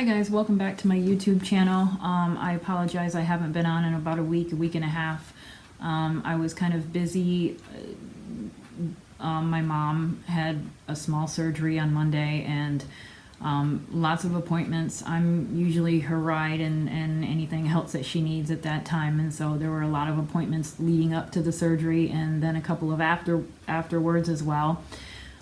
Hi guys, welcome back to my YouTube channel. I apologize, I haven't been on in about a week and a half. I was kind of busy. My mom had a small surgery on Monday and lots of appointments. I'm usually her ride and anything else that she needs at that time, and so there were a lot of appointments leading up to the surgery and then a couple of afterwards as well.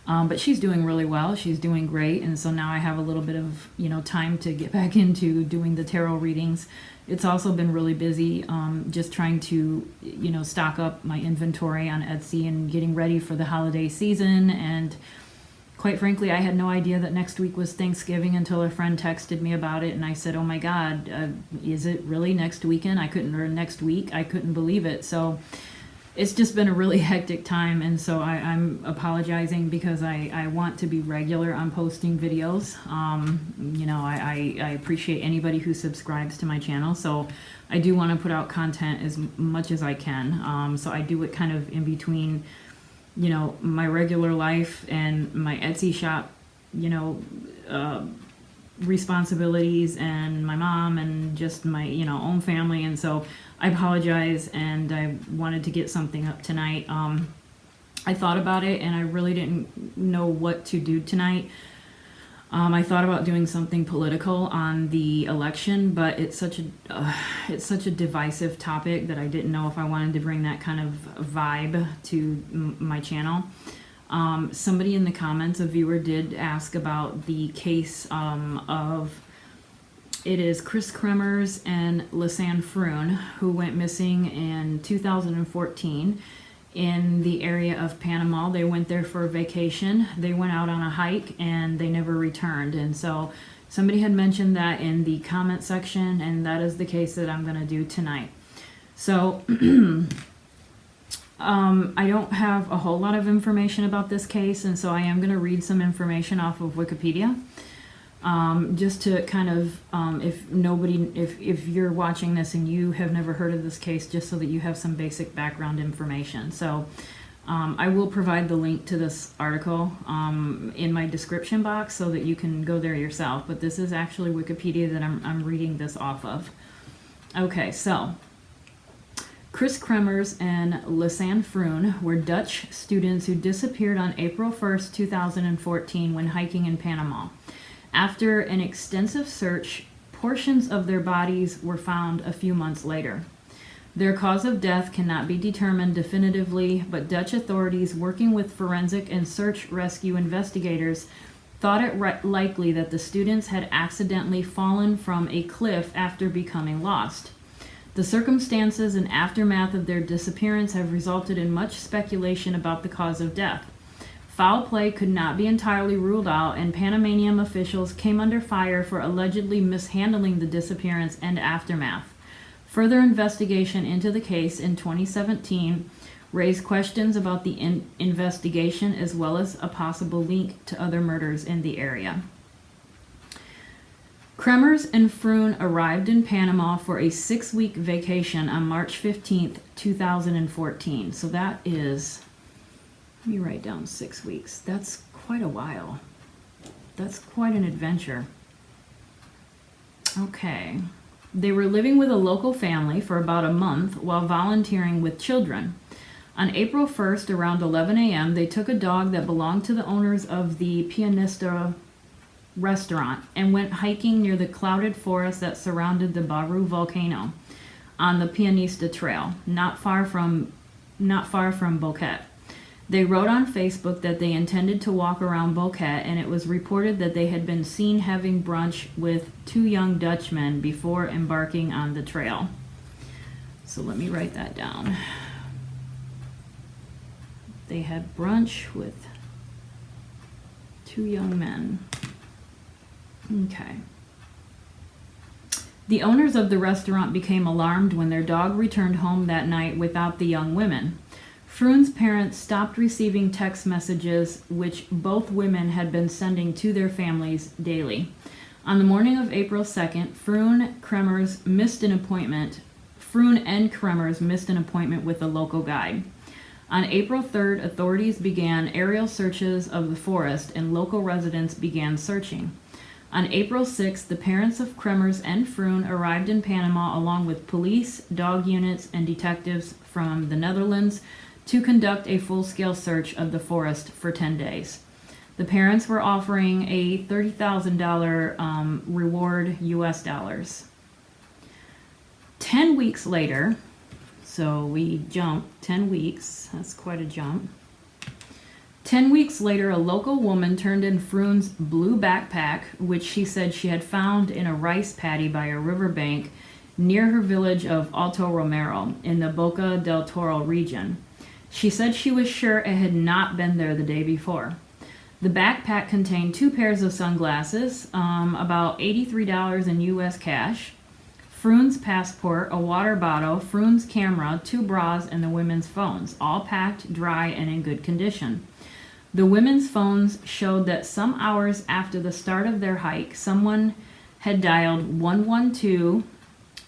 But she's doing really well. She's doing great. And so now I have a little bit of, time to get back into doing the tarot readings. It's also been really busy just trying to, stock up my inventory on Etsy and getting ready for the holiday season. And quite frankly, I had no idea that next week was Thanksgiving until a friend texted me about it. And I said, oh my God, is it really next weekend? Or next week. I couldn't believe it. So it's just been a really hectic time, and so I'm apologizing because I want to be regular on posting videos. I appreciate anybody who subscribes to my channel, so I do want to put out content as much as I can. So I do it kind of in between, my regular life and my Etsy shop, responsibilities and my mom and just my own family, and so I apologize, and I wanted to get something up tonight. I thought about it and I really didn't know what to do tonight. I thought about doing something political on the election, but it's such a divisive topic that I didn't know if I wanted to bring that kind of vibe to my channel. Somebody in the comments, a viewer, did ask about the case of it is Kris Kremers and Lisanne Froon, who went missing in 2014 in the area of Panama. They went there for a vacation. They went out on a hike and they never returned. And so somebody had mentioned that in the comment section, and that is the case that I'm going to do tonight. So I don't have a whole lot of information about this case, and so I am going to read some information off of Wikipedia. Just to kind of, if you're watching this and you have never heard of this case, just so that you have some basic background information. So I will provide the link to this article in my description box so that you can go there yourself, but this is actually Wikipedia that I'm reading this off of. Okay, so Kris Kremers and Lisanne Froon were Dutch students who disappeared on April 1st, 2014 when hiking in Panama. After an extensive search, portions of their bodies were found a few months later. Their cause of death cannot be determined definitively, but Dutch authorities working with forensic and search rescue investigators thought it likely that the students had accidentally fallen from a cliff after becoming lost. The circumstances and aftermath of their disappearance have resulted in much speculation about the cause of death. Foul play could not be entirely ruled out, and Panamanian officials came under fire for allegedly mishandling the disappearance and aftermath. Further investigation into the case in 2017 raised questions about the investigation as well as a possible link to other murders in the area. Kremers and Froon arrived in Panama for a 6-week vacation on March 15th, 2014. So that is... let me write down 6 weeks. That's quite a while. That's quite an adventure. Okay. They were living with a local family for about a month while volunteering with children. On April 1st, around 11 a.m., they took a dog that belonged to the owners of the Pianista restaurant and went hiking near the clouded forest that surrounded the Baru volcano on the Pianista Trail, not far from Boquete. They wrote on Facebook that they intended to walk around Boquete, and it was reported that they had been seen having brunch with 2 young Dutchmen before embarking on the trail. So let me write that down. They had brunch with 2 young men. Okay. The owners of the restaurant became alarmed when their dog returned home that night without the young women. Froon's parents stopped receiving text messages which both women had been sending to their families daily. On the morning of April 2nd, Froon and Kremers missed an appointment with a local guide. On April 3rd, authorities began aerial searches of the forest and local residents began searching. On April 6th, the parents of Kremers and Froon arrived in Panama along with police, dog units, and detectives from the Netherlands to conduct a full-scale search of the forest for 10 days. The parents were offering a $30,000 reward US dollars. 10 weeks later, so we jump 10 weeks, that's quite a jump. 10 weeks later, a local woman turned in Froon's blue backpack, which she said she had found in a rice paddy by a riverbank near her village of Alto Romero in the Boca del Toro region. She said she was sure it had not been there the day before. The backpack contained 2 pairs of sunglasses, about $83 in US cash, Froon's passport, a water bottle, Froon's camera, 2 bras, and the women's phones, all packed, dry, and in good condition. The women's phones showed that some hours after the start of their hike, someone had dialed 112,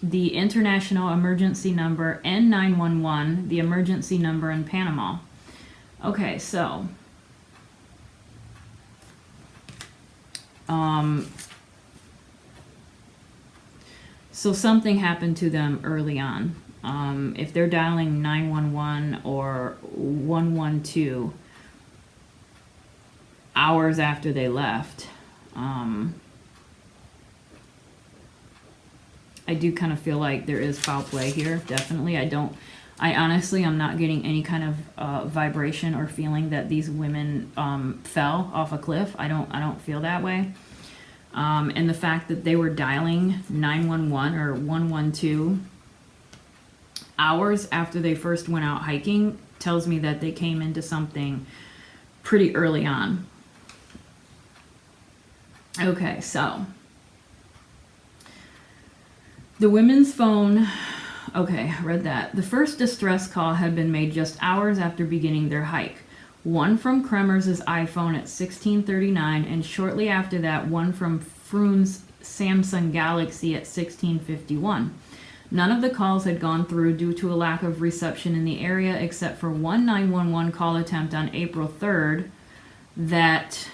the international emergency number, and 911, the emergency number in Panama. Okay, so something happened to them early on. If they're dialing 911 or 112 hours after they left, I do kind of feel like there is foul play here, definitely. I honestly, I'm not getting any kind of vibration or feeling that these women fell off a cliff. I don't feel that way. And the fact that they were dialing 911 or 112 hours after they first went out hiking tells me that they came into something pretty early on. Okay, so the women's phone, okay, I read that. The first distress call had been made just hours after beginning their hike. One from Kremers' iPhone at 16:39, and shortly after that, one from Froon's Samsung Galaxy at 16:51. None of the calls had gone through due to a lack of reception in the area, except for one 911 call attempt on April 3rd that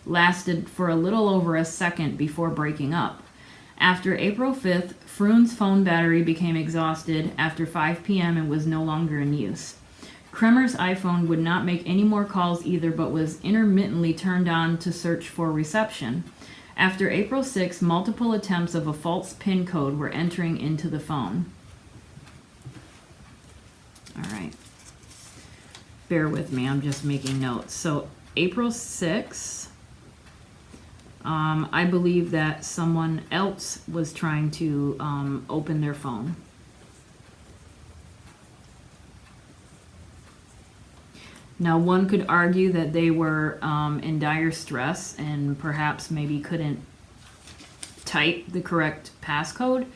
lasted for a little over a second before breaking up. After April 5th, Froon's phone battery became exhausted after 5 p.m. and was no longer in use. Kremers' iPhone would not make any more calls either, but was intermittently turned on to search for reception. After April 6, multiple attempts of a false PIN code were entering into the phone. All right. Bear with me, I'm just making notes. So April 6, I believe that someone else was trying to open their phone. Now, one could argue that they were in dire stress and perhaps maybe couldn't type the correct passcode,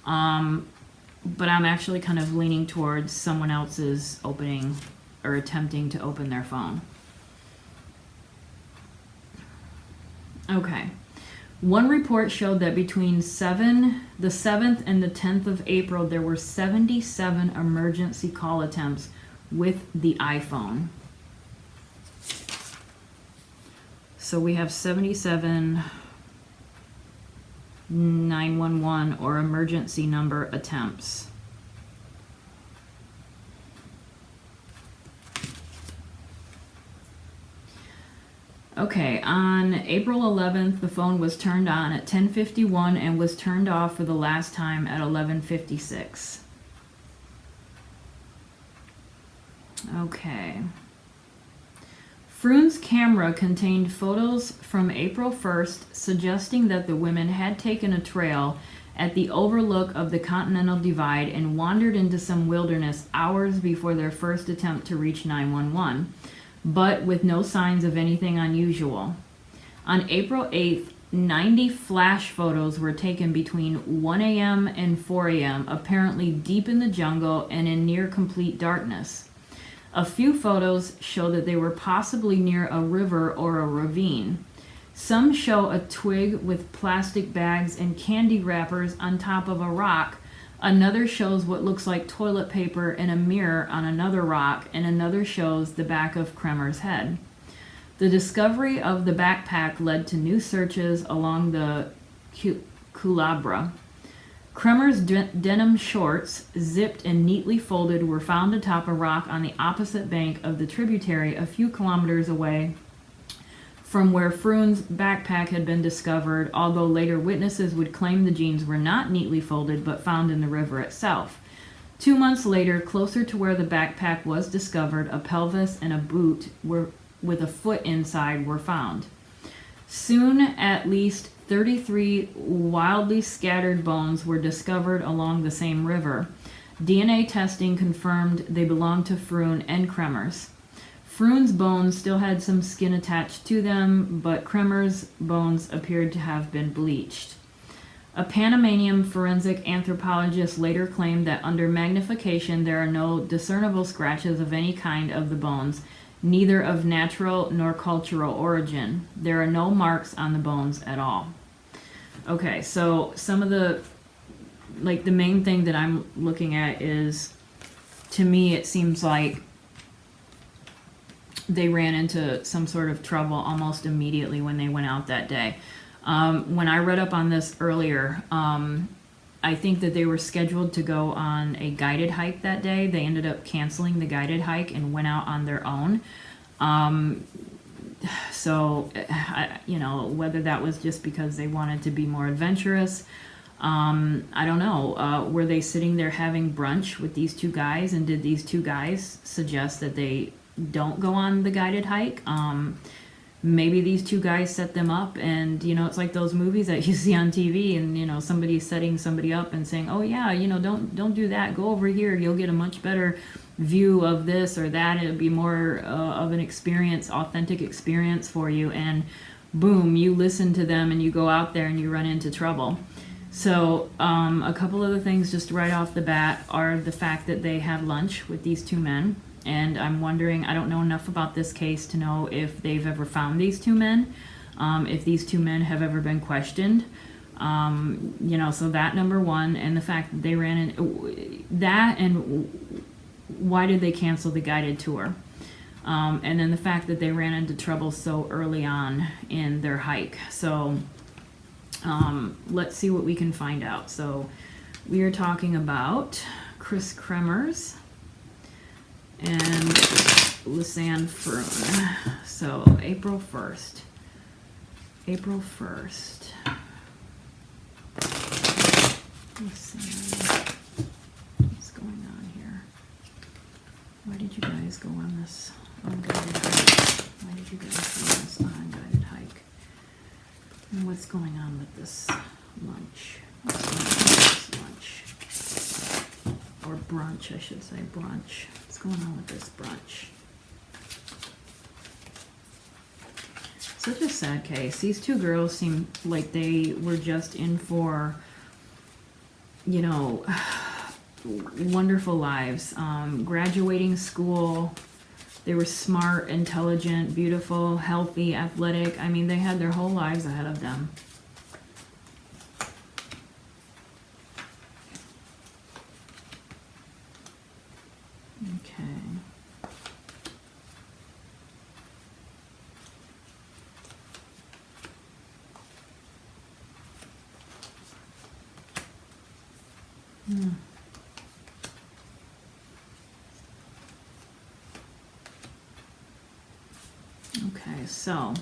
but I'm actually kind of leaning towards someone else's opening or attempting to open their phone. Okay. One report showed that between the 7th and the 10th of April, there were 77 emergency call attempts with the iPhone. So we have 77 911 or emergency number attempts. Okay, on April 11th, the phone was turned on at 10:51 and was turned off for the last time at 11:56. Okay. Froon's camera contained photos from April 1st suggesting that the women had taken a trail at the overlook of the Continental Divide and wandered into some wilderness hours before their first attempt to reach 911, but with no signs of anything unusual. On April 8th, 90 flash photos were taken between 1 a.m. and 4 a.m., apparently deep in the jungle and in near complete darkness. A few photos show that they were possibly near a river or a ravine. Some show a twig with plastic bags and candy wrappers on top of a rock. Another shows what looks like toilet paper and a mirror on another rock, and another shows the back of Kremers' head. The discovery of the backpack led to new searches along the Culebra. Kremers' denim shorts, zipped and neatly folded, were found atop a rock on the opposite bank of the tributary a few kilometers away from where Froon's backpack had been discovered, although later witnesses would claim the jeans were not neatly folded but found in the river itself. 2 months later, closer to where the backpack was discovered, a pelvis and a boot with a foot inside were found. Soon, at least 33 wildly scattered bones were discovered along the same river. DNA testing confirmed they belonged to Froon and Kremers. Froon's bones still had some skin attached to them, but Kremers' bones appeared to have been bleached. A Panamanian forensic anthropologist later claimed that under magnification there are no discernible scratches of any kind of the bones, neither of natural nor cultural origin. There are no marks on the bones at all. Okay, so some of the main thing that I'm looking at is, to me, it seems like they ran into some sort of trouble almost immediately when they went out that day. When I read up on this earlier, I think that they were scheduled to go on a guided hike that day. They ended up canceling the guided hike and went out on their own. So, whether that was just because they wanted to be more adventurous, I don't know. Were they sitting there having brunch with these two guys, and did these two guys suggest that they don't go on the guided hike? Maybe these two guys set them up, and it's like those movies that you see on TV, and somebody's setting somebody up and saying, oh yeah, don't do that, go over here, you'll get a much better view of this or that, it'll be more of an experience, authentic experience for you, and boom, you listen to them and you go out there and you run into trouble. So a couple of the things just right off the bat are the fact that they had lunch with these two men. And I'm wondering, I don't know enough about this case to know if they've ever found these two men, if these two men have ever been questioned. So that, number one, and the fact that they ran in that, and why did they cancel the guided tour? And then the fact that they ran into trouble so early on in their hike. So let's see what we can find out. So we are talking about Kris Kremers and Lisanne Froon. So April 1st. Let's see. What's going on here? Why did you guys go on this unguided hike? Why did you guys go on this unguided hike? And what's going on with this lunch? What's going on with this lunch? Or brunch, I should say, brunch. What's going on with this brunch? Such a sad case. These two girls seem like they were just in for, wonderful lives. Graduating school. They were smart, intelligent, beautiful, healthy, athletic. I mean, they had their whole lives ahead of them. Okay. Okay, so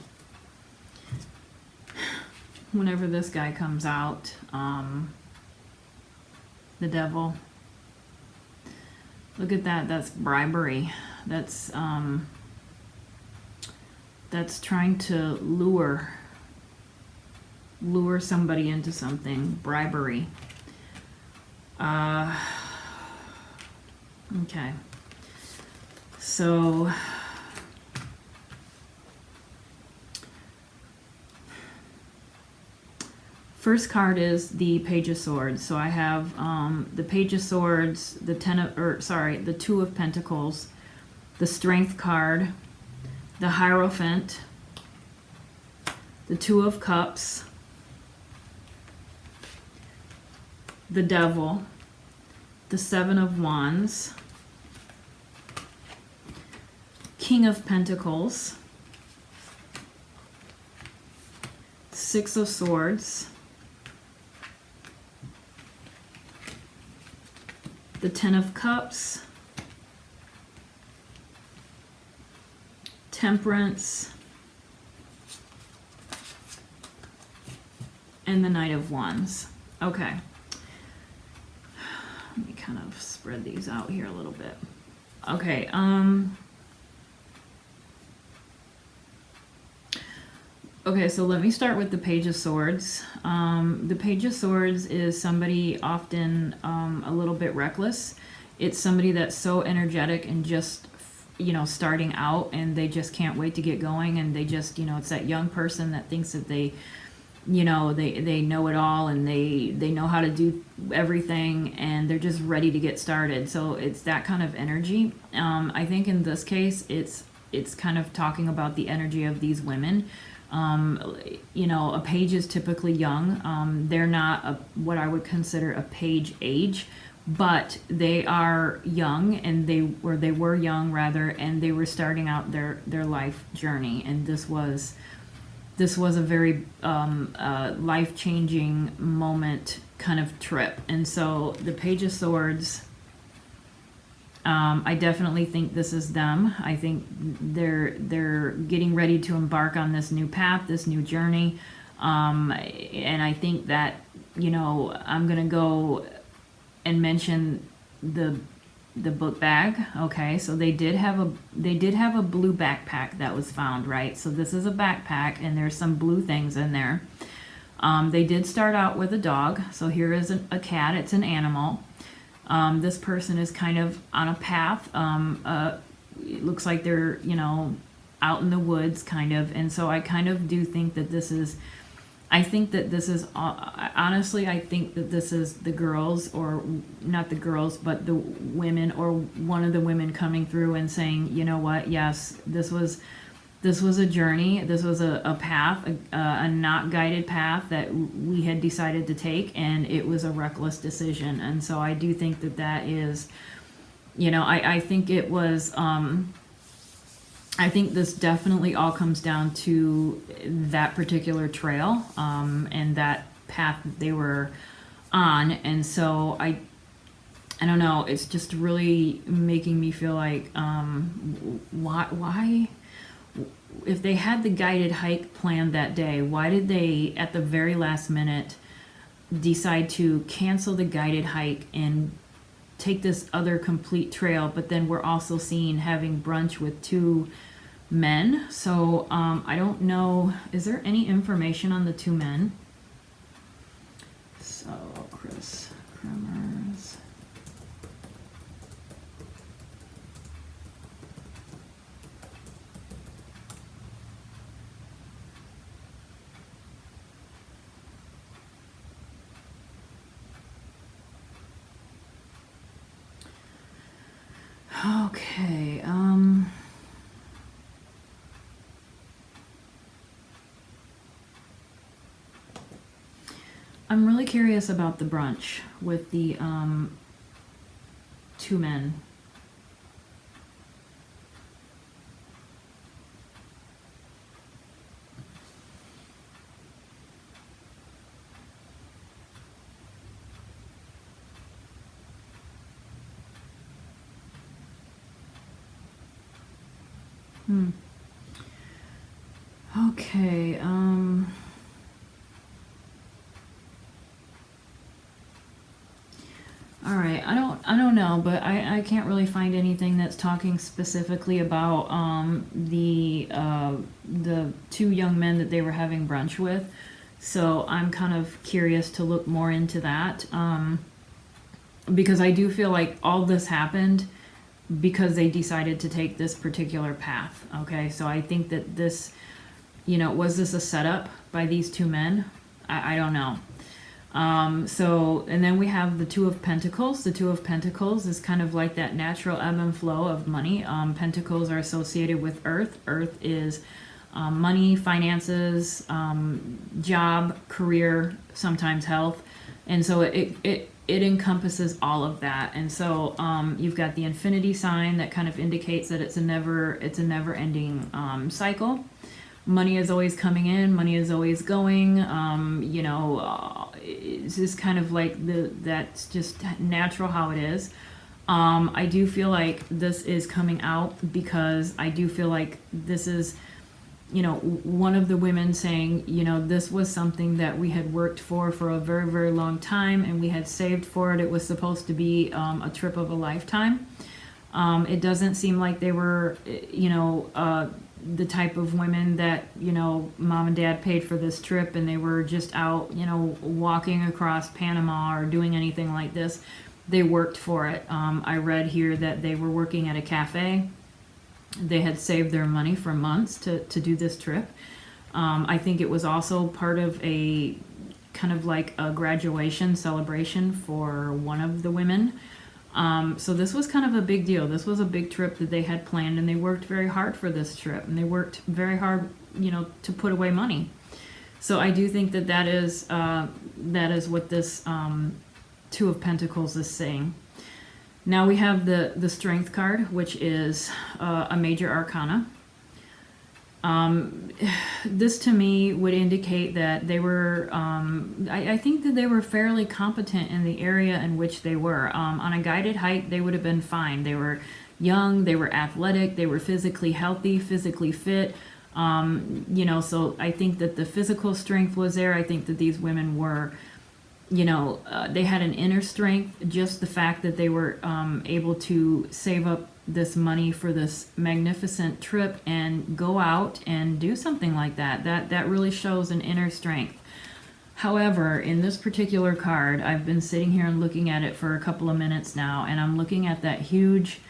whenever this guy comes out, the devil, look at that, that's bribery. That's trying to lure somebody into something. Bribery. Okay. So first card is the Page of Swords. So I have the Page of Swords, the Two of Pentacles, the Strength card, the Hierophant, the Two of Cups, the Devil, the Seven of Wands, King of Pentacles, Six of Swords, the Ten of Cups, Temperance, and the Knight of Wands. Okay. Let me kind of spread these out here a little bit. Okay, okay, so let me start with the Page of Swords. The Page of Swords is somebody often a little bit reckless. It's somebody that's so energetic and just, you know, starting out, and they just can't wait to get going, and they just, you know, it's that young person that thinks that they, you know, they know it all, and they know how to do everything, and they're just ready to get started. So it's that kind of energy. I think in this case, it's kind of talking about the energy of these women. You know, a page is typically young. They're not what I would consider a page age, but they are young, and they were young rather, and they were starting out their life journey, and this was a very life-changing moment kind of trip. And so the Page of Swords, I definitely think this is them. I think they're getting ready to embark on this new path, this new journey. And I think that, you know, I'm going to go and mention the book bag. Okay, so they did have a blue backpack that was found, right? So this is a backpack, and there's some blue things in there. They did start out with a dog. So here is a cat. It's an animal. This person is kind of on a path. It looks like they're, you know, out in the woods kind of. And so I kind of do think that this is, honestly, I think that this is the girls, or not the girls, but the women, or one of the women coming through and saying, you know what, yes, this was a journey, this was a path, a not guided path that we had decided to take, and it was a reckless decision. And so I do think that is, you know, I think it was, I think this definitely all comes down to that particular trail, and that path that they were on. And so I don't know, it's just really making me feel like, why, if they had the guided hike planned that day, why did they, at the very last minute, decide to cancel the guided hike and take this other complete trail? But then we're also seen having brunch with two men. So I don't know, is there any information on the two men? So Kris, Kremers. Okay, I'm really curious about the brunch with the two men. Okay, all right, I don't know, but I can't really find anything that's talking specifically about the two young men that they were having brunch with. So I'm kind of curious to look more into that, because I do feel like all this happened because they decided to take this particular path. Okay, so I think that this, you know, was this a setup by these two men? I don't know. So, and then we have the Two of Pentacles. The Two of Pentacles is kind of like that natural ebb and flow of money. Pentacles are associated with Earth. Earth is money, finances, job, career, sometimes health. And so it encompasses all of that. And so you've got the infinity sign that kind of indicates that it's a never ending cycle. money is always coming in, money is always going. You know, it's just kind of like that's just natural how it is. I do feel like this is coming out because I do feel like this is, you know, one of the women saying, you know, this was something that we had worked for a very, very long time, and we had saved for it. It was supposed to be a trip of a lifetime. It doesn't seem like they were, you know, the type of women that, you know, mom and dad paid for this trip and they were just out, you know, walking across Panama or doing anything like this. They worked for it. I read here that they were working at a cafe. They had saved their money for months to do this trip. I think it was also part of a kind of like a graduation celebration for one of the women. So this was kind of a big deal. This was a big trip that they had planned, and they worked very hard for this trip, and they worked very hard, you know, to put away money. So I do think that that is what this Two of Pentacles is saying. Now we have the Strength card, which is a major arcana. This to me would indicate that they were, I think that they were fairly competent in the area in which they were. On a guided hike, they would have been fine. They were young, they were athletic, they were physically healthy, physically fit. You know, so I think that the physical strength was there. I think that these women were, you know, they had an inner strength. Just the fact that they were able to save up this money for this magnificent trip and go out and do something like that really shows an inner strength. However, in this particular card, I've been sitting here and looking at it for a couple of minutes now, and I'm looking at that huge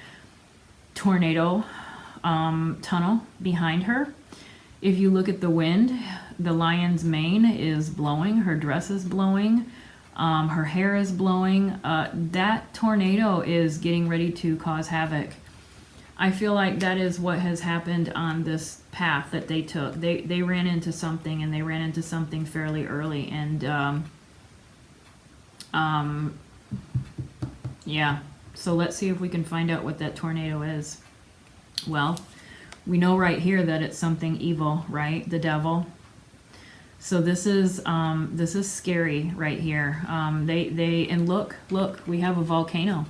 tornado tunnel behind her. If you look at the wind, the lion's mane is blowing, her dress is blowing, her hair is blowing. That tornado is getting ready to cause havoc. I feel like that is what has happened on this path that they took. They ran into something, and they ran into something fairly early. And yeah, so let's see if we can find out what that tornado is. Well, we know right here that it's something evil, right? The devil. So this is scary right here. And look, we have a volcano.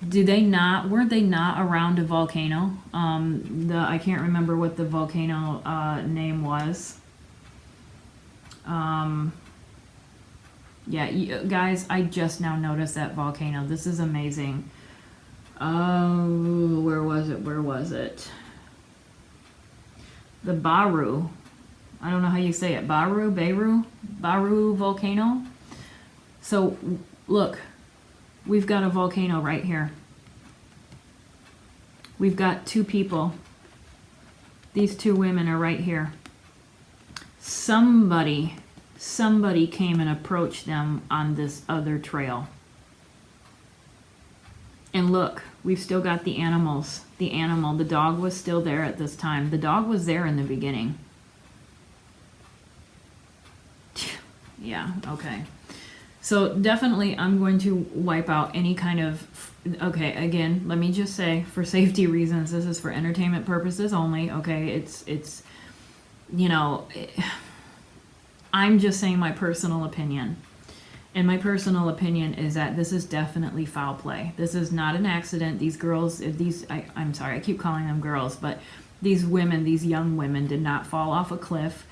Weren't they not around a volcano? I can't remember what the volcano name was. Yeah, guys, I just now noticed that volcano. This is amazing. Oh, where was it? The Baru. I don't know how you say it. Baru volcano. So look, we've got a volcano right here. We've got two people. These two women are right here. Somebody came and approached them on this other trail. And look, we've still got the animals. The dog was still there at this time. The dog was there in the beginning. Yeah, okay. So definitely I'm going to wipe out any kind of, okay, again, let me just say, for safety reasons, this is for entertainment purposes only, okay? It's you know, I'm just saying my personal opinion. And my personal opinion is that this is definitely foul play. This is not an accident. These girls, I'm sorry, I keep calling them girls, but these women, these young women did not fall off a cliff.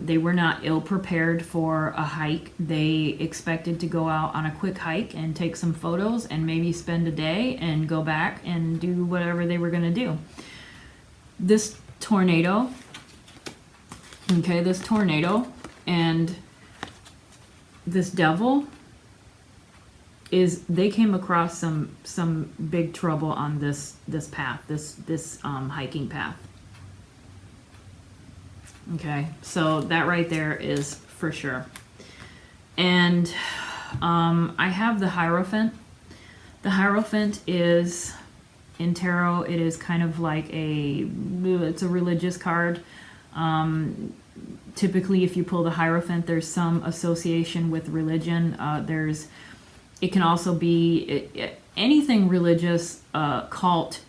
They were not ill-prepared for a hike. They expected to go out on a quick hike and take some photos and maybe spend a day and go back and do whatever they were going to do. This tornado, okay, this tornado and this devil they came across some big trouble on this path, this hiking path. Okay, so that right there is for sure. And I have the Hierophant. The Hierophant is, in tarot, it is kind of like it's a religious card. Typically, if you pull the Hierophant, there's some association with religion. It can also be anything religious, cult,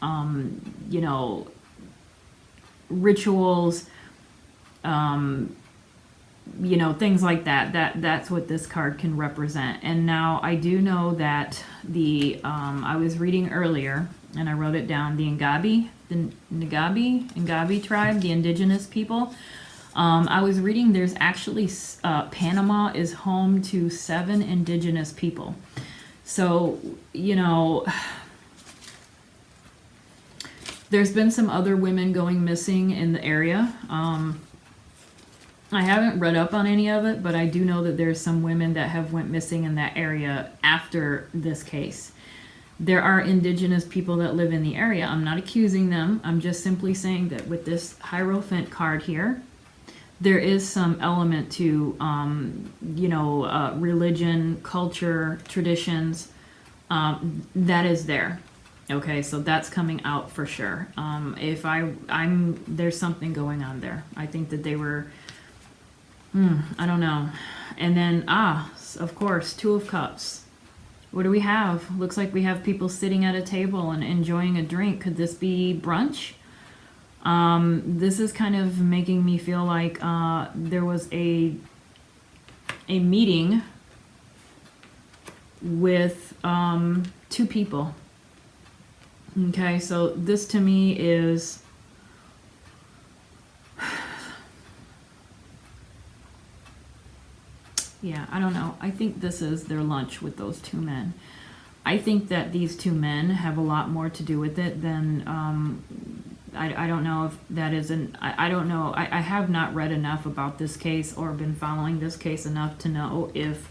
you know, rituals, you know, things like that. That's what this card can represent. And now I do know that the I was reading earlier, and I wrote it down, the Ngabi tribe, the indigenous people. I was reading there's actually Panama is home to 7 indigenous people. So, you know, there's been some other women going missing in the area. I haven't read up on any of it, but I do know that there's some women that have went missing in that area after this case. There are indigenous people that live in the area. I'm not accusing them. I'm just simply saying that with this Hierophant card here, there is some element to, you know, religion, culture, traditions, that is there. Okay, so that's coming out for sure. There's something going on there. I think that they were, I don't know. And then, of course, 2 of Cups. What do we have? Looks like we have people sitting at a table and enjoying a drink. Could this be brunch? This is kind of making me feel like there was a meeting with 2 people. Okay, so this to me is yeah, I don't know. I think this is their lunch with those 2 men. I think that these 2 men have a lot more to do with it than I don't know if that is I don't know. I have not read enough about this case or been following this case enough to know if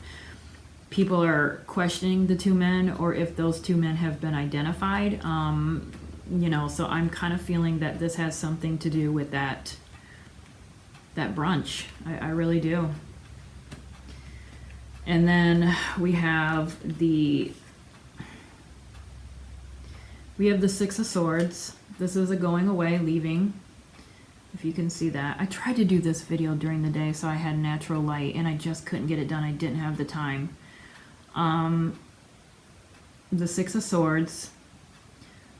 people are questioning the 2 men or if those 2 men have been identified. You know, so I'm kind of feeling that this has something to do with that brunch. I really do. And then we have the 6 of Swords. This is a going away, leaving. If you can see that. I tried to do this video during the day so I had natural light and I just couldn't get it done. I didn't have the time. The 6 of Swords.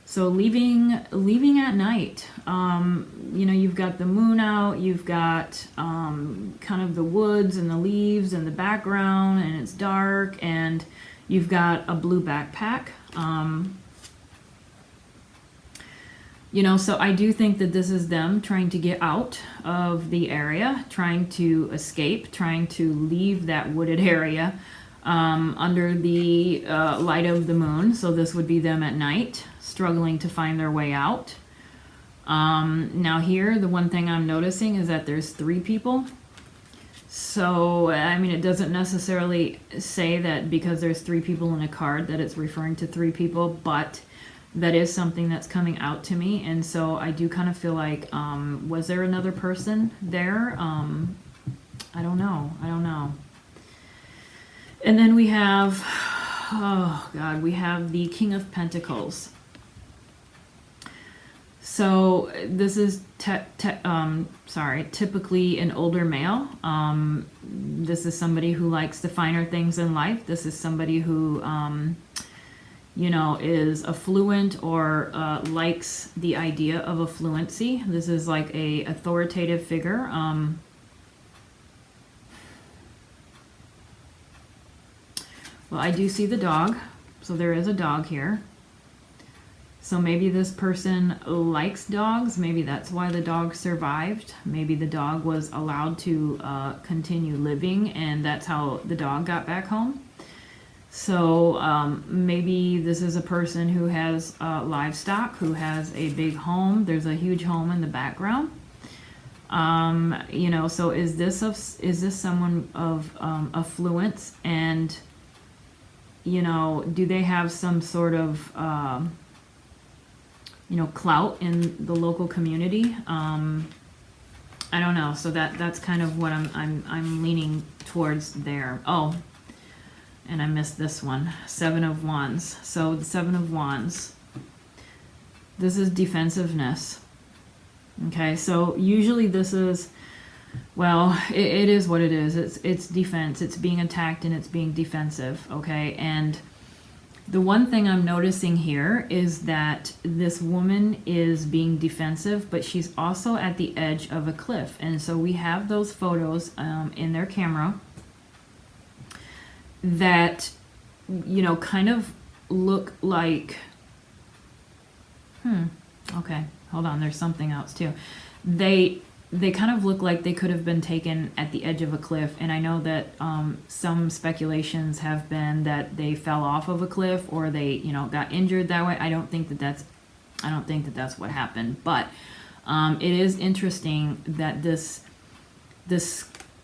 So leaving at night. You know, you've got the moon out, you've got kind of the woods and the leaves and the background, and it's dark, and you've got a blue backpack. You know, so I do think that this is them trying to get out of the area, trying to escape, trying to leave that wooded area under the light of the moon. So this would be them at night, struggling to find their way out. Now here, the one thing I'm noticing is that there's 3 people. So, I mean, it doesn't necessarily say that because there's 3 people in a card that it's referring to 3 people, but that is something that's coming out to me. And so I do kind of feel like, was there another person there? I don't know. And then we have, oh God, we have the King of Pentacles. So this is typically an older male. This is somebody who likes the finer things in life. This is somebody who, you know, is affluent or likes the idea of affluency. This is like a authoritative figure. Well, I do see the dog, so there is a dog here. So maybe this person likes dogs. Maybe that's why the dog survived. Maybe the dog was allowed to continue living, and that's how the dog got back home. So maybe this is a person who has livestock, who has a big home. There's a huge home in the background. You know, so is this someone of affluence, and you know, do they have some sort of you know, clout in the local community? I don't know. So that's kind of what I'm leaning towards there. Oh, and I missed this one. 7 of Wands. So the 7 of Wands. This is defensiveness. Okay, so usually this is, well, it is what it is. It's defense. It's being attacked and it's being defensive. Okay, and The one thing I'm noticing here is that this woman is being defensive, but she's also at the edge of a cliff. And so we have those photos in their camera that, you know, kind of look like, okay, hold on, there's something else too. They kind of look like they could have been taken at the edge of a cliff, and I know that some speculations have been that they fell off of a cliff or they, you know, got injured that way. I don't think that that's what happened, but it is interesting that this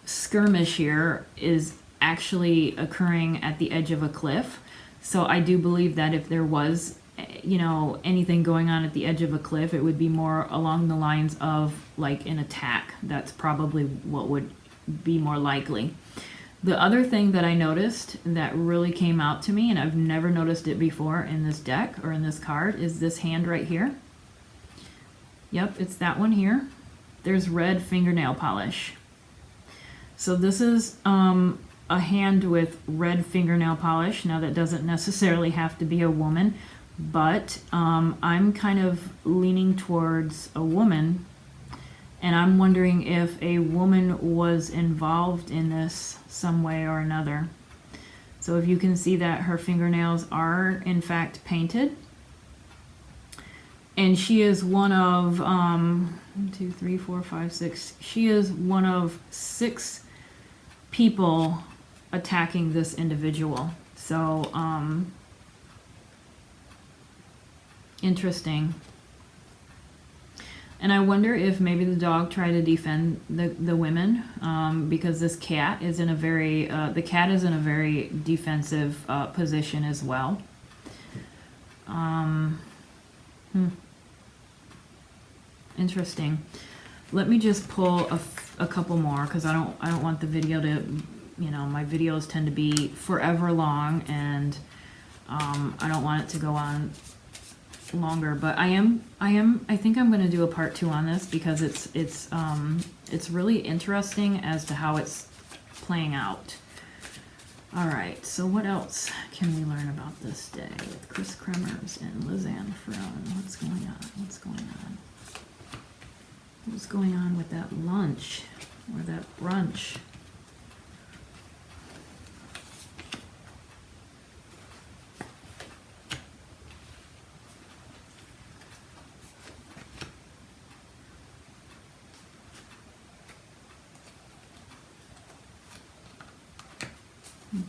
skirmish here is actually occurring at the edge of a cliff. So I do believe that if there was, you know, anything going on at the edge of a cliff, it would be more along the lines of like an attack. That's probably what would be more likely. The other thing that I noticed that really came out to me, and I've never noticed it before in this deck or in this card, is this hand right here. Yep, it's that one here. There's red fingernail polish. So this is a hand with red fingernail polish. Now that doesn't necessarily have to be a woman, but I'm kind of leaning towards a woman, and I'm wondering if a woman was involved in this some way or another. So if you can see that her fingernails are in fact painted, and she is one of 1, 2, 3, 4, 5, 6. She is one of 6 people attacking this individual. So interesting. And I wonder if maybe the dog tried to defend the women, because this cat is in a very the cat is in a very defensive position as well. Interesting. Let me just pull a couple more, because I don't want the video to, you know, my videos tend to be forever long, and I don't want it to go on longer. But I think I'm going to do a part 2 on this, because it's really interesting as to how it's playing out. All right, so what else can we learn about this day with Kris Kremers and Lisanne Froon? What's going on? What's going on? What's going on with that lunch or that brunch?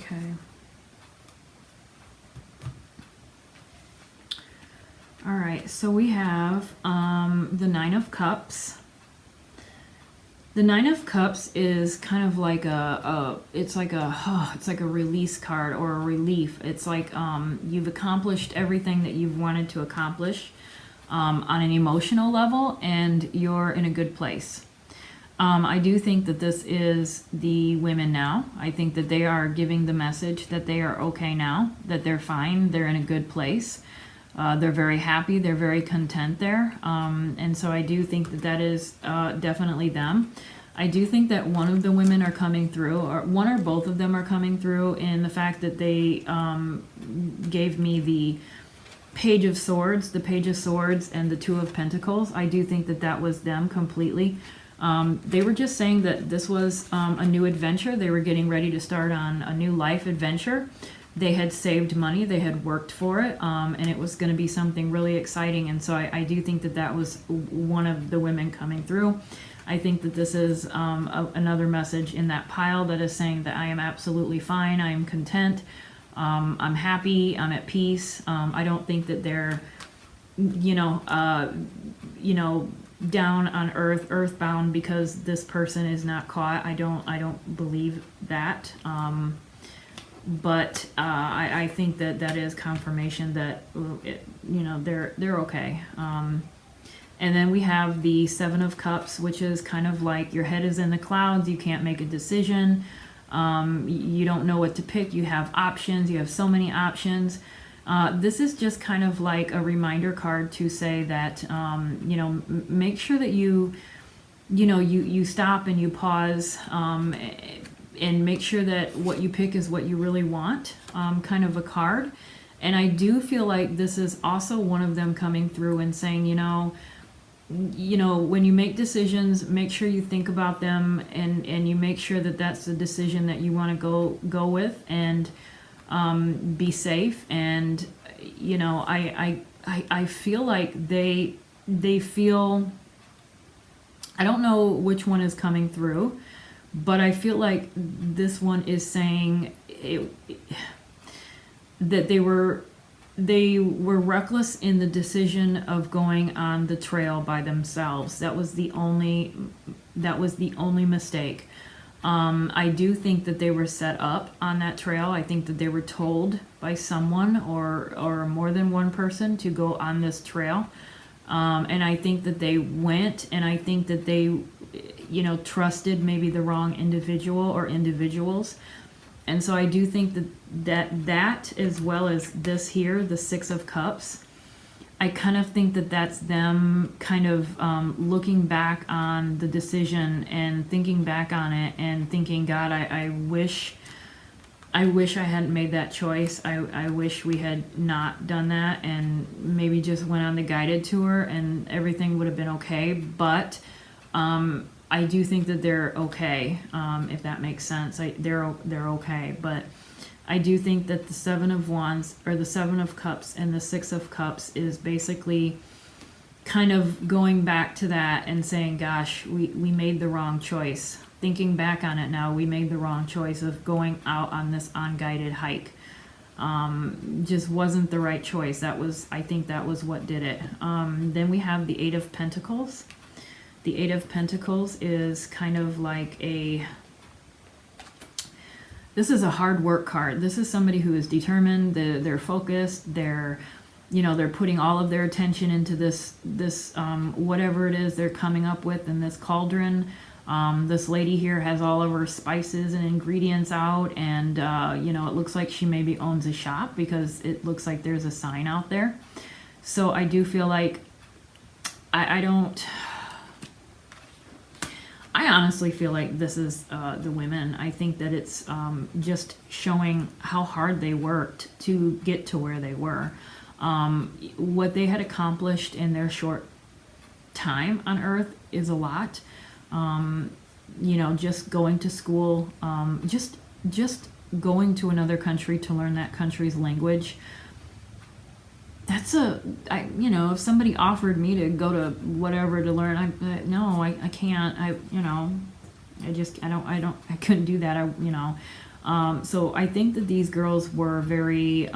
Okay. All right, so we have the 9 of Cups. The 9 of Cups is kind of like it's like a release card or a relief. It's like you've accomplished everything that you've wanted to accomplish on an emotional level, and you're in a good place. I do think that this is the women now. I think that they are giving the message that they are okay now, that they're fine, they're in a good place. They're very happy, they're very content there. And so I do think that that is definitely them. I do think that one of the women are coming through, or one or both of them are coming through in the fact that they gave me the Page of Swords, and the 2 of Pentacles. I do think that that was them completely. They were just saying that this was a new adventure. They were getting ready to start on a new life adventure. They had saved money, they had worked for it, and it was going to be something really exciting. And so I do think that that was one of the women coming through. I think that this is another message in that pile that is saying that I am absolutely fine, I am content, I'm happy, I'm at peace. I don't think that they're, down on earthbound because this person is not caught. I don't believe that. But I think that that is confirmation that they're okay. And then we have the 7 of Cups, which is kind of like your head is in the clouds. You can't make a decision. You don't know what to pick. You have options. You have so many options. This is just kind of like a reminder card to say that, make sure that you stop and you pause, and make sure that what you pick is what you really want, kind of a card. And I do feel like this is also one of them coming through and saying, when you make decisions, make sure you think about them, and you make sure that that's the decision that you want to go with, and be safe. And I feel like they feel, I don't know which one is coming through, but I feel like this one is saying that they were reckless in the decision of going on the trail by themselves. That was the only mistake. I do think that they were set up on that trail. I think that they were told by someone or more than one person to go on this trail. And I think that they went, and I think that they, trusted maybe the wrong individual or individuals. And so I do think that as well as this here, the Six of Cups, I kind of think that that's them kind of looking back on the decision and thinking back on it and thinking, God, I wish I hadn't made that choice. I wish we had not done that and maybe just went on the guided tour and everything would have been okay. But I do think that they're okay, if that makes sense. They're okay, but I do think that the Seven of Wands, or the Seven of Cups, and the Six of Cups is basically kind of going back to that and saying, gosh, we made the wrong choice. Thinking back on it now, we made the wrong choice of going out on this unguided hike. Just wasn't the right choice. I think that was what did it. Then we have the Eight of Pentacles. The Eight of Pentacles is kind of like this is a hard work card. This is somebody who is determined, they're focused, they're putting all of their attention into this whatever it is they're coming up with in this cauldron. This lady here has all of her spices and ingredients out, and it looks like she maybe owns a shop because it looks like there's a sign out there. So I do feel like I honestly feel like this is the women. I think that it's just showing how hard they worked to get to where they were. What they had accomplished in their short time on Earth is a lot. Just going to school, just going to another country to learn that country's language. That's if somebody offered me to go to whatever to learn, I can't. I couldn't do that. So I think that these girls were very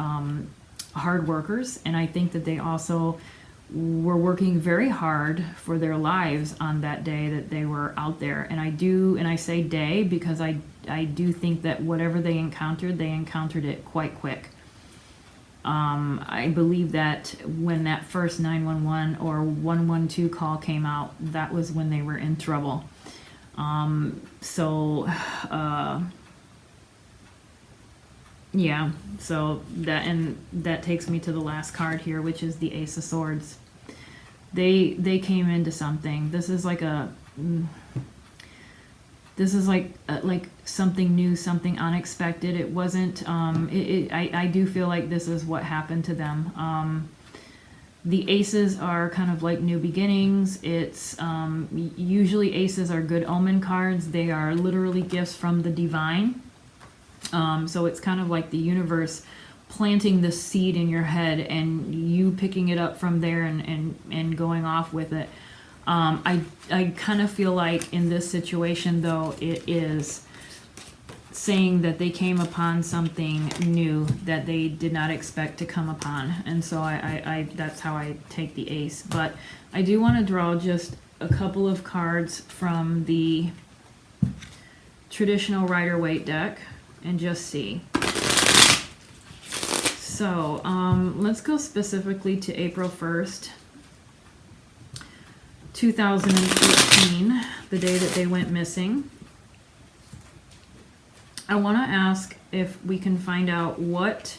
hard workers, and I think that they also were working very hard for their lives on that day that they were out there. And I say day because I do think that whatever they encountered it quite quick. I believe that when that first 911 or 112 call came out, that was when they were in trouble. So that takes me to the last card here, which is the Ace of Swords. They came into something. This is like something new, something unexpected. It wasn't, I do feel like this is what happened to them. The aces are kind of like new beginnings. It's, usually aces are good omen cards. They are literally gifts from the divine. So it's kind of like the universe planting the seed in your head and you picking it up from there and going off with it. I kind of feel like in this situation, though, it is saying that they came upon something new that they did not expect to come upon. And so I that's how I take the ace. But I do want to draw just a couple of cards from the traditional Rider-Waite deck and just see. So let's go specifically to April 1st. 2018, the day that they went missing. I want to ask if we can find out what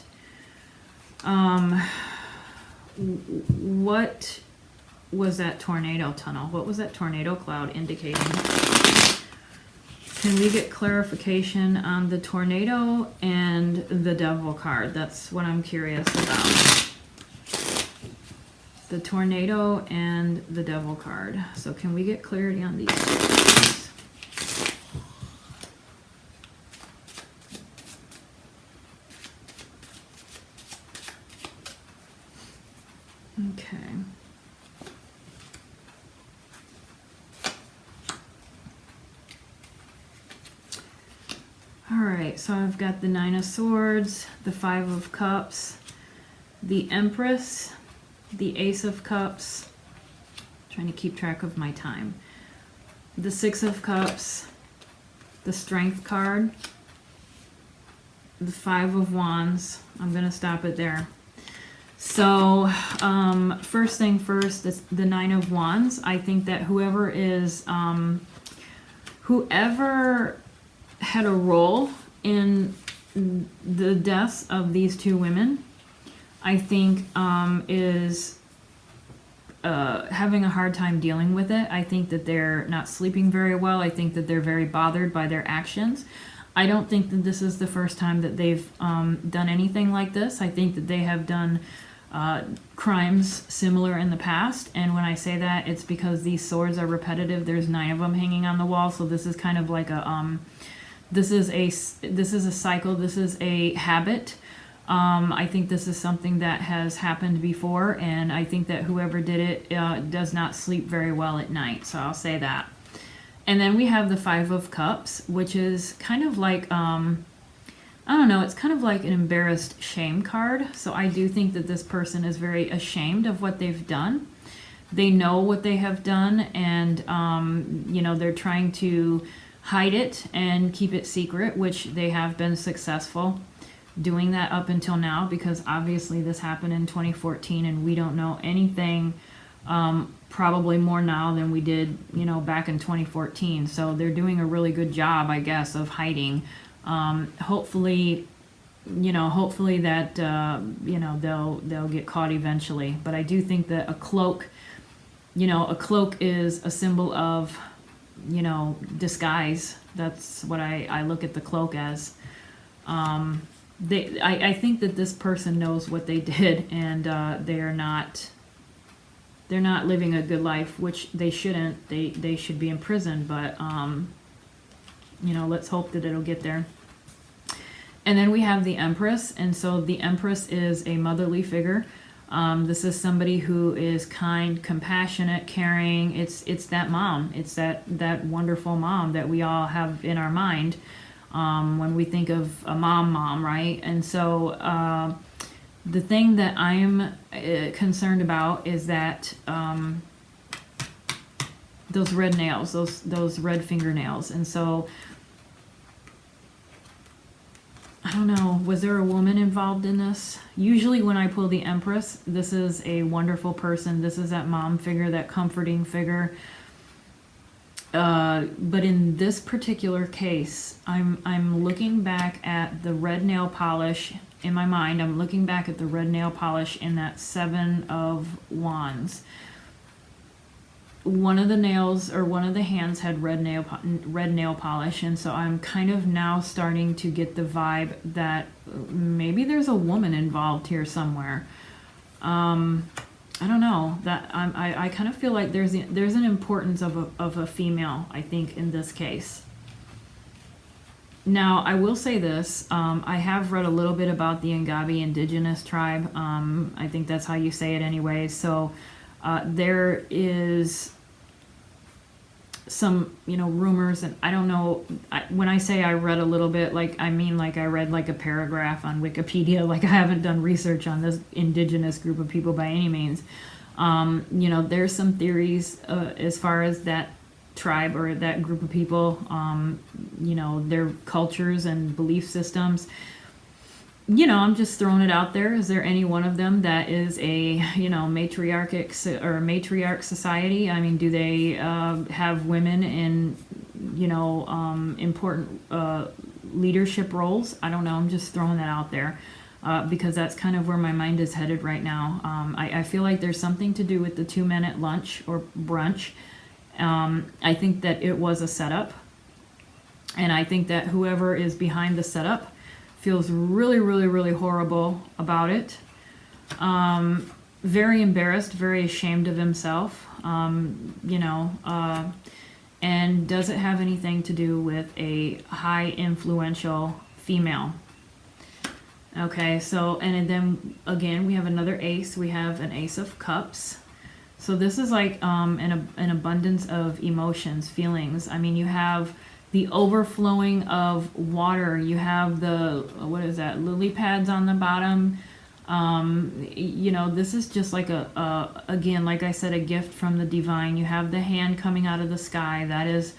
was that tornado tunnel? What was that tornado cloud indicating? Can we get clarification on the tornado and the devil card? That's what I'm curious about. The tornado and the devil card. So can we get clarity on these two, please? Okay. All right, so I've got the Nine of Swords, the Five of Cups, the Empress, the Ace of Cups, trying to keep track of my time, the Six of Cups, the Strength card, the Five of Wands. I'm going to stop it there. So first thing first, the Nine of Wands. I think that whoever had a role in the deaths of these two women, I think is having a hard time dealing with it. I think that they're not sleeping very well. I think that they're very bothered by their actions. I don't think that this is the first time that they've done anything like this. I think that they have done crimes similar in the past, and when I say that, it's because these swords are repetitive. There's 9 of them hanging on the wall, so this is kind of like a this is a cycle. This is a habit. I think this is something that has happened before, and I think that whoever did it does not sleep very well at night, so I'll say that. And then we have the Five of Cups, which is kind of like I don't know, it's kind of like an embarrassed shame card. So I do think that this person is very ashamed of what they've done. They know what they have done, and you know, they're trying to hide it and keep it secret, which they have been successful doing that up until now, because obviously this happened in 2014 and we don't know anything, probably more now than we did, you know, back in 2014. So they're doing a really good job, I guess, of hiding. Hopefully that you know, they'll get caught eventually. But I do think that a cloak is a symbol of, you know, disguise. That's what I look at the cloak as. I think that this person knows what they did, and they're not living a good life, which they shouldn't. They should be in prison, but you know, let's hope that it'll get there. And then we have the Empress, and so the Empress is a motherly figure. This is somebody who is kind, compassionate, caring. It's that mom. It's that wonderful mom that we all have in our mind when we think of a mom, right? And so the thing that I'm concerned about is that those red nails, those red fingernails. And so I don't know, was there a woman involved in this? Usually when I pull the Empress, this is a wonderful person. This is that mom figure, that comforting figure. But in this particular case, I'm looking back at the red nail polish in my mind. I'm looking back at the red nail polish in that Seven of Wands. One of the nails, or one of the hands, had red nail polish, and so I'm kind of now starting to get the vibe that maybe there's a woman involved here somewhere. I don't know, that I kind of feel like there's an importance of a female, I think, in this case. Now, I will say this, I have read a little bit about the Ngabi indigenous tribe. I think that's how you say it anyway. So there is some, you know, rumors, and I don't know, when I say I read a little bit, like, I mean, like, I read like a paragraph on Wikipedia. Like, I haven't done research on this indigenous group of people by any means. You know, there's some theories as far as that tribe or that group of people, you know, their cultures and belief systems. You know, I'm just throwing it out there. Is there any one of them that is a, you know, matriarch society? I mean, do they have women in, you know, important leadership roles? I don't know. I'm just throwing that out there because that's kind of where my mind is headed right now. I feel like there's something to do with the 2 men at lunch or brunch. I think that it was a setup. And I think that whoever is behind the setup feels really, really, really horrible about it. Very embarrassed, very ashamed of himself, you know, and does it have anything to do with a high influential female? Okay, so, and then again, we have another ace. We have an Ace of Cups. So this is like an abundance of emotions, feelings. I mean, you have the overflowing of water. You have the, what is that, lily pads on the bottom. You know, this is just like again, like I said, a gift from the divine. You have the hand coming out of the sky. That is,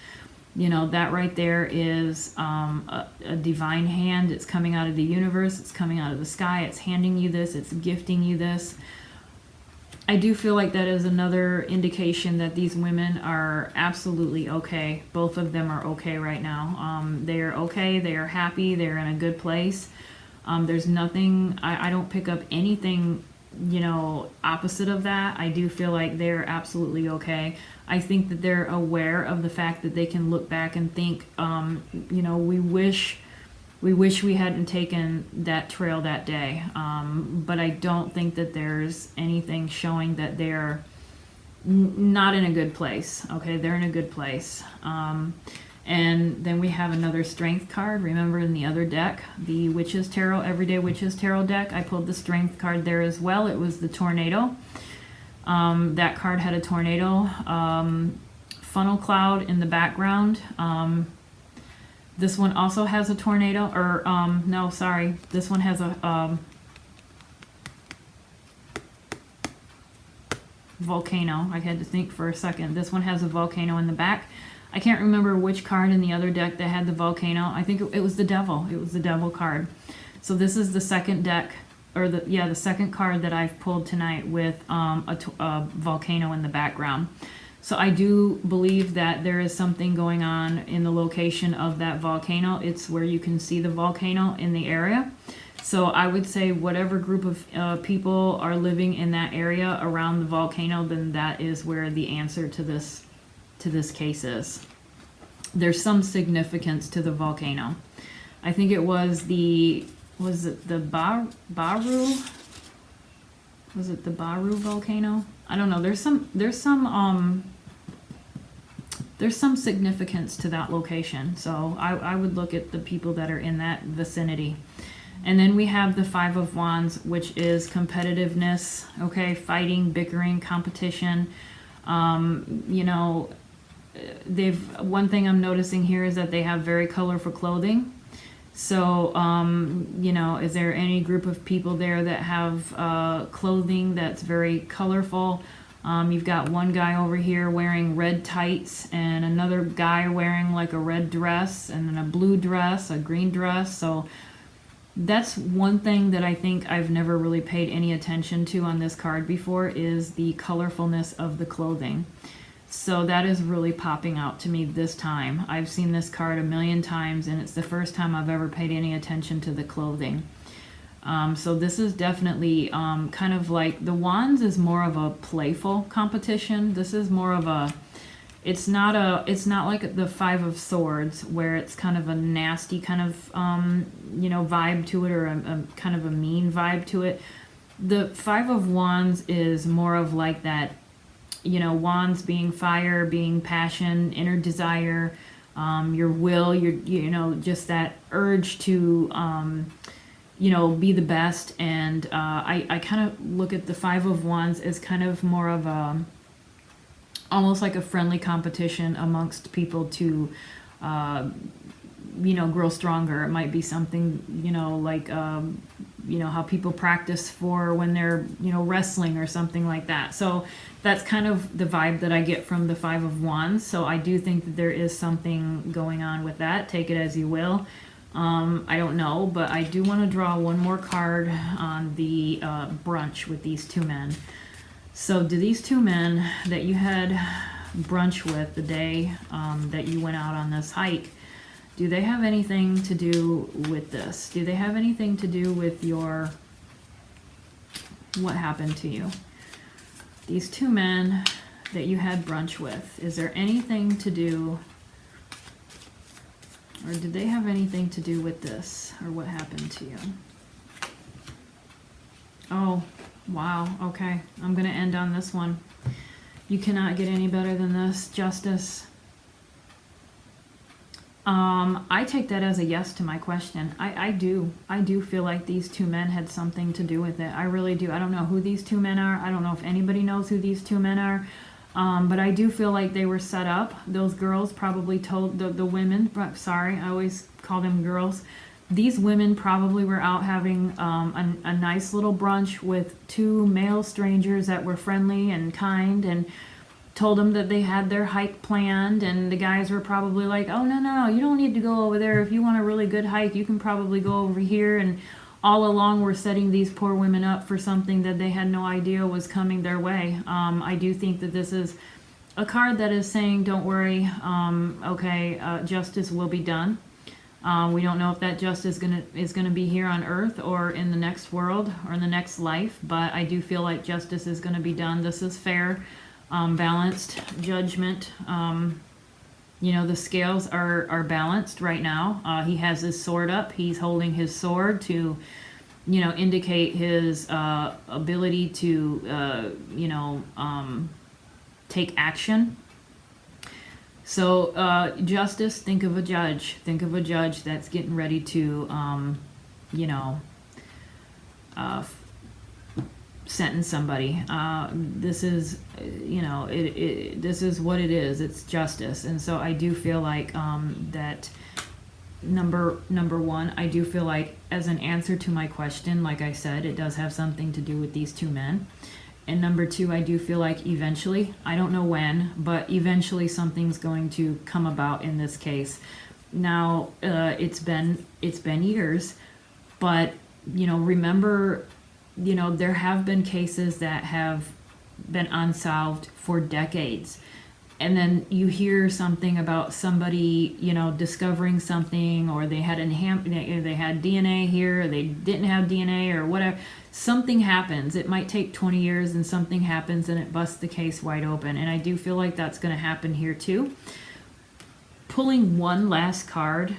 you know, that right there is a divine hand. It's coming out of the universe. It's coming out of the sky. It's handing you this. It's gifting you this. I do feel like that is another indication that these women are absolutely okay. Both of them are okay right now. They are okay. They are happy. They're in a good place. There's nothing, I don't pick up anything, you know, opposite of that. I do feel like they're absolutely okay. I think that they're aware of the fact that they can look back and think, you know, we wish we hadn't taken that trail that day. But I don't think that there's anything showing that they're not in a good place. Okay, they're in a good place. And then we have another Strength card. Remember in the other deck, the Witches Tarot, Everyday Witches Tarot deck, I pulled the Strength card there as well. It was the Tornado. That card had a tornado, funnel cloud in the background. This one also has a tornado, or no, sorry, this one has a volcano. I had to think for a second. This one has a volcano in the back. I can't remember which card in the other deck that had the volcano. I think it was the Devil. It was the Devil card. So this is the second deck, or the second card that I've pulled tonight with a volcano in the background. So I do believe that there is something going on in the location of that volcano. It's where you can see the volcano in the area. So I would say whatever group of people are living in that area around the volcano, then that is where the answer to this case is. There's some significance to the volcano. I think it was the Baru? Was it the Baru volcano? I don't know. There's some significance to that location. So I would look at the people that are in that vicinity. And then we have the Five of Wands, which is competitiveness, okay, fighting, bickering, competition. You know, one thing I'm noticing here is that they have very colorful clothing. So, you know, is there any group of people there that have clothing that's very colorful? You've got one guy over here wearing red tights and another guy wearing like a red dress and then a blue dress, a green dress. So that's one thing that I think I've never really paid any attention to on this card before, is the colorfulness of the clothing. So that is really popping out to me this time. I've seen this card a million times, and it's the first time I've ever paid any attention to the clothing. So this is definitely kind of like, the Wands is more of a playful competition. This is more of a, it's not like the Five of Swords, where it's kind of a nasty kind of, you know, vibe to it, or a kind of a mean vibe to it. The Five of Wands is more of like that, you know, wands being fire, being passion, inner desire, your will, you know, just that urge to, you know, be the best. And I kind of look at the Five of Wands as kind of more of a, almost like a friendly competition amongst people to, you know, grow stronger. It might be something, you know, like, you know, how people practice for when they're, you know, wrestling or something like that. So that's kind of the vibe that I get from the Five of Wands. So I do think that there is something going on with that. Take it as you will. I don't know, but I do want to draw one more card on the brunch with these two men. So do these two men that you had brunch with the day that you went out on this hike, do they have anything to do with this? Do they have anything to do with your, what happened to you? These two men that you had brunch with, is there anything to do Or did they have anything to do with this? Or what happened to you? Oh, wow. Okay. I'm going to end on this one. You cannot get any better than this. Justice. I take that as a yes to my question. I do feel like these two men had something to do with it. I really do. I don't know who these two men are. I don't know if anybody knows who these two men are. But I do feel like they were set up. Those girls probably told the women, sorry, I always call them girls. These women probably were out having a nice little brunch with two male strangers that were friendly and kind, and told them that they had their hike planned, and the guys were probably like, oh, no, you don't need to go over there. If you want a really good hike, you can probably go over here. And all along we're setting these poor women up for something that they had no idea was coming their way. I do think that this is a card that is saying, don't worry, justice will be done. We don't know if that justice is gonna be here on Earth or in the next world or in the next life, but I do feel like justice is gonna be done. This is fair. Balanced judgment. The scales are balanced right now. He has his sword up. He's holding his sword to, indicate his ability to, take action. So justice, think of a judge. Think of a judge that's getting ready to, sentence somebody. This is, this is what it is. It's justice. And so I do feel like that number one, I do feel like as an answer to my question, like I said, it does have something to do with these two men. And number two, I do feel like eventually, I don't know when, but eventually something's going to come about in this case. Now, it's been years, but, remember, there have been cases that have been unsolved for decades. And then you hear something about somebody, discovering something, or they had they had DNA here, or they didn't have DNA, or whatever. Something happens. It might take 20 years, and something happens, and it busts the case wide open. And I do feel like that's going to happen here too. Pulling one last card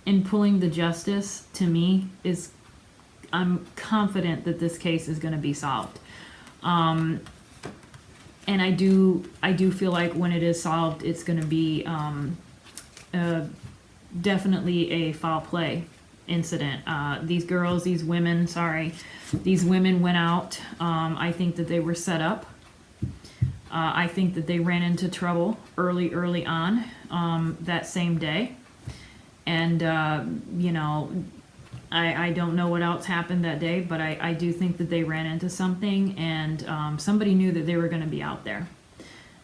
and pulling the justice, to me, is, I'm confident that this case is going to be solved. And I do feel like when it is solved, it's going to be definitely a foul play incident. These women went out. I think that they were set up. I think that they ran into trouble early on that same day. And, I don't know what else happened that day, but I do think that they ran into something, and somebody knew that they were going to be out there.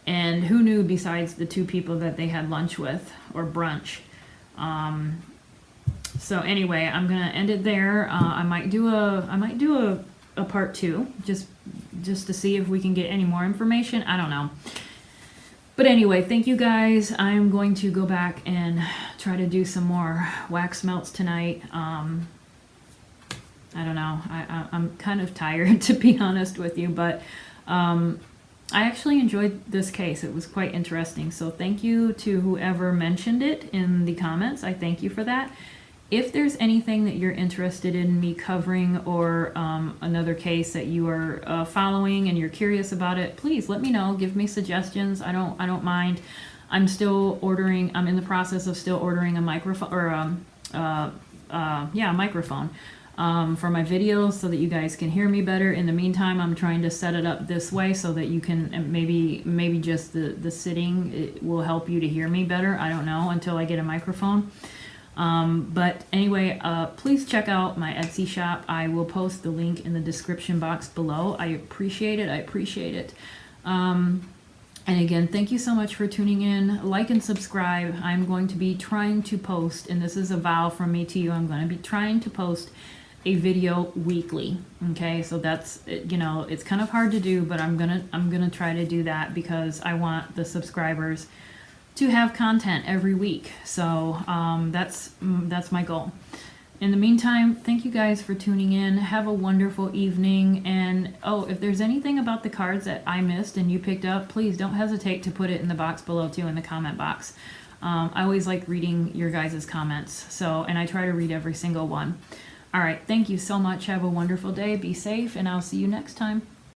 And who knew besides the two people that they had lunch with or brunch? So anyway, I'm gonna end it there. I might do a part 2 just to see if we can get any more information. I don't know. But anyway, thank you guys. I'm going to go back and try to do some more wax melts tonight. I don't know. I'm kind of tired, to be honest with you, but I actually enjoyed this case. It was quite interesting. So thank you to whoever mentioned it in the comments. I thank you for that. If there's anything that you're interested in me covering, or another case that you are following and you're curious about it, please let me know. Give me suggestions. I don't mind. I'm still ordering. I'm in the process of still ordering a microphone, or a microphone for my videos, so that you guys can hear me better. In the meantime, I'm trying to set it up this way so that you can maybe just the sitting, it will help you to hear me better. I don't know until I get a microphone. But anyway, please check out my Etsy shop. I will post the link in the description box below. I appreciate it. And again, thank you so much for tuning in. Like and subscribe. I'm going to be trying to post, and this is a vow from me to you, I'm going to be trying to post a video weekly. Okay, so that's, it's kind of hard to do, but I'm gonna try to do that, because I want the subscribers to have content every week. So that's my goal. In the meantime, thank you guys for tuning in. Have a wonderful evening. And if there's anything about the cards that I missed and you picked up, please don't hesitate to put it in the box below too, in the comment box. I always like reading your guys' comments. So, and I try to read every single one. All right. Thank you so much. Have a wonderful day. Be safe, and I'll see you next time.